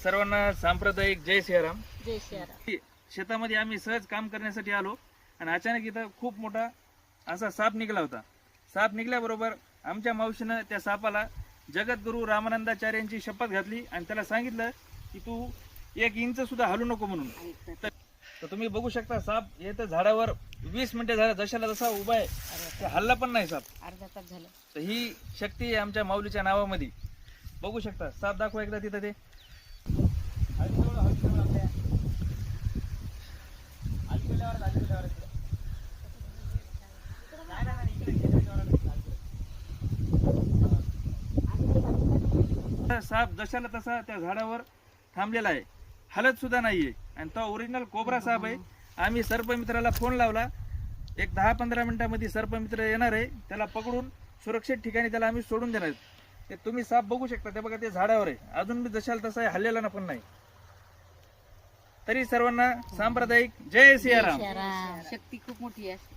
सर्वांना सांप्रदायिक जय सियाराम. जय सियाराम. शेतामध्ये आम्ही सहज काम करण्यासाठी आलो आणि अचानक इथं खूप मोठा असा साप निघाला होता. साप निघल्याबरोबर आमच्या मावशीनं त्या सापाला जगद्गुरू रामानंदाचार्यांची शपथ घातली आणि त्याला सांगितलं की तू 1 इंच सुद्धा हलू नको म्हणून. तर तुम्ही बघू शकता साप येतं झाडावर 20 मिनिटे झालं जशाला जसा उभा आहे ते हल्ला पण नाही साप. अर्धा तास झालं. तर ही शक्ती आहे आमच्या माऊलीच्या नावामध्ये. बघू शकता साप दाखवा एकदा तिथं ते. साप जशाला तसा त्या झाडावर थांबलेला आहे, हलत सुद्धा नाहीये आणि तो ओरिजिनल कोबरा साप आहे. आम्ही सर्पमित्राला फोन लावला, एक 10-15 मिनिटांमध्ये सर्पमित्र येणार आहे, त्याला पकडून सुरक्षित ठिकाणी त्याला आम्ही सोडून देणार. ते तुम्ही साप बघू शकता, ते बघा ते झाडावर आहे, अजून मी जशाला तसा आहे, हल्लेला ना पण नाही. तरी सर्वांना सांप्रदायिक जय सियाराम. शक्ती खूप मोठी आहे.